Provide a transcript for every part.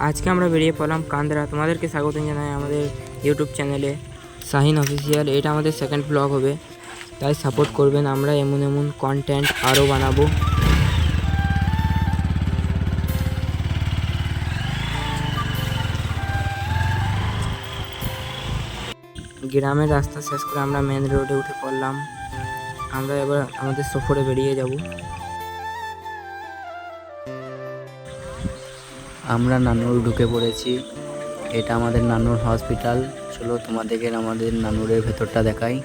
আজকে আমরা বেরিয়ে পড়লাম কান্দ্রা। তোমাদেরকে স্বাগত জানাই আমাদের ইউটিউব চ্যানেলে শাহিন অফিসিয়াল। এটা আমাদের সেকেন্ড ব্লগ হবে, তাই সাপোর্ট করবেন। আমরা এমন এমন কন্টেন্ট আরও বানাবো। গ্রামের রাস্তা শেষ করে আমরা মেন রোডে উঠে পড়লাম। আমরা এবার আমাদের সফরে বেরিয়ে যাব। আমরা নানুর ঢুকে পড়েছি। এটা আমাদের নানুর হসপিটাল। চলো তোমাদেরকে আমাদের নানুরের ভেতরটা দেখাই।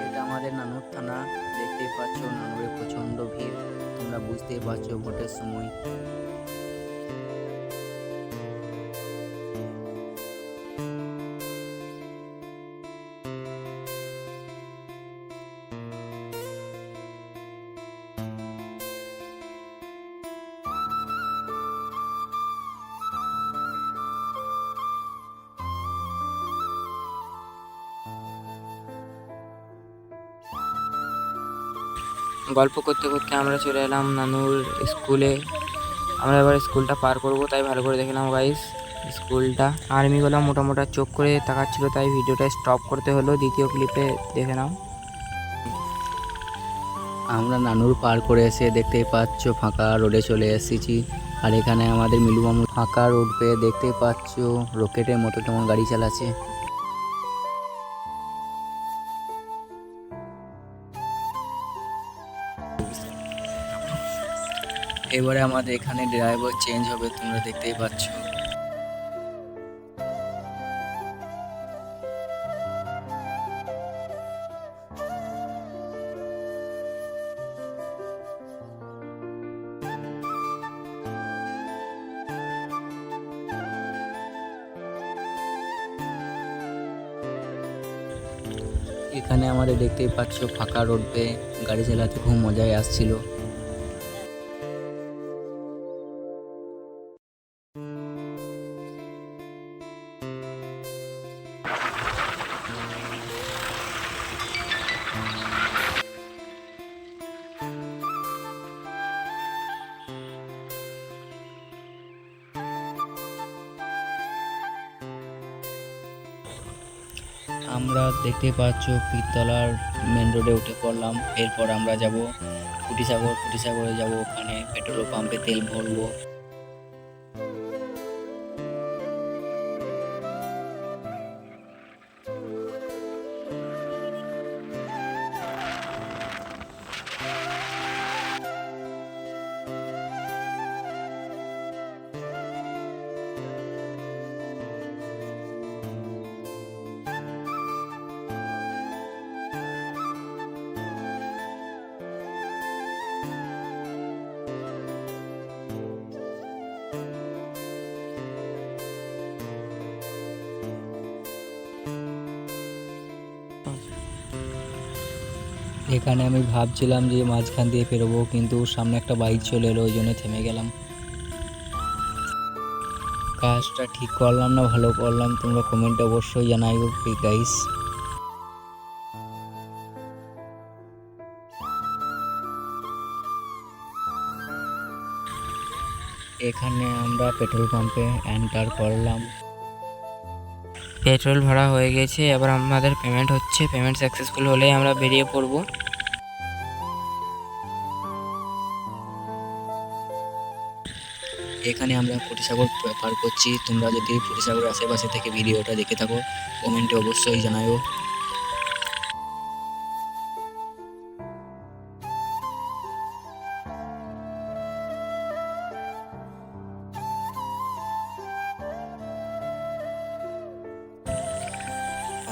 এটা আমাদের নানুর থানা। দেখতেই পাচ্ছ নানুরে প্রচন্ড ভিড়, তোমরা বুঝতেই পারছো ভোটের সময়। গল্প করতে করতে আমরা চলে এলাম নানুর স্কুলে। আমরা এবার স্কুলটা পার করব, তাই ভালো করে দেখলাম গাইস স্কুলটা। আর্মিগুলো মোটা মোটা চোখ করে তাকাচ্ছিল, তাই ভিডিওটা স্টপ করতে হলো। দ্বিতীয় ক্লিপে দেখে নাও। আমরা নানুর পার করে এসে দেখতেই পাচ্ছ ফাঁকা রোডে চলে এসেছি। আর এখানে আমাদের মিলু মামু ফাঁকা রোড পেয়ে দেখতেই পাচ্ছ রকেটের মতো কেমন গাড়ি চালাচ্ছে। এবারে আমাদের এখানে ড্রাইভার চেঞ্জ হবে, তোমরা দেখতেই পাচ্ছ। এখানে আমাদের দেখতেই পাচ্ছ ফাঁকা রোড পেয়ে গাড়ি চালাতে খুব মজাই আসছিল। আমরা দেখতে পাচ্ছ পীরতলার মেন রোডে উঠে পড়লাম। এরপর আমরা যাব ফুটিসাগরে যাব, ওখানে পেট্রোল পাম্পে তেল ভরবো। এখানে আমি ভাবছিলাম যে মাঝখান দিয়ে পেরোবো, কিন্তু সামনে একটা বাইক চলে এলো, ওই জন্য থেমে গেলাম। কাজটা ঠিক করলাম না ভালো করলাম, তোমরা কমেন্টে অবশ্যই জানাইও গাইস। এখানে আমরা পেট্রোল পাম্পে এন্টার করলাম। পেট্রোল ভরা হয়ে গেছে, এবার আমাদের পেমেন্ট হচ্ছে। পেমেন্ট সাকসেসফুল হলেই আমরা বেরিয়ে পড়ব। এখানে আমরা ফুটিসাগর পার করছি। তোমরা যদি ফুটিসাগরের আশেপাশে থেকে ভিডিওটা দেখে থাকো কমেন্টে অবশ্যই জানাইও।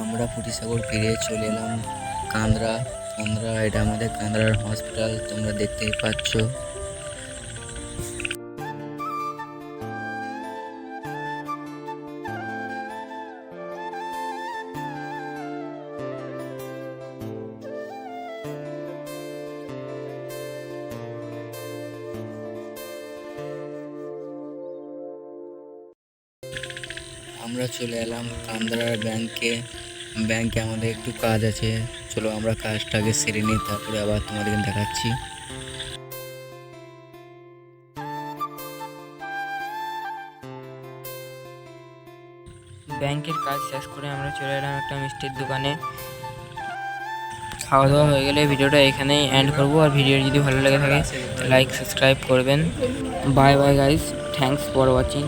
আমরা ফুটিসাগর ফিরে চলে এলাম কান্দ্রা। এটা আমাদের কান্দ্রার হসপিটাল, তোমরা দেখতেই পাচ্ছ। আমরা চলে এলাম কান্দারা ব্যাংকে। ব্যাংকে আমাদের একটু কাজ আছে, চলো আমরা কাজটাকে সেরে নিই, তারপরে আবার তোমাদেরকে দেখাচ্ছি। ব্যাংকের কাজ শেষ করে আমরা চলে এলাম একটা মিষ্টির দোকানে। খাওয়া দাওয়া হয়ে গেলে ভিডিওটা এখানেই এন্ড করবো। আর ভিডিও যদি ভালো লেগে থাকে লাইক সাবস্ক্রাইব করবেন। Bye bye guys, thanks for watching.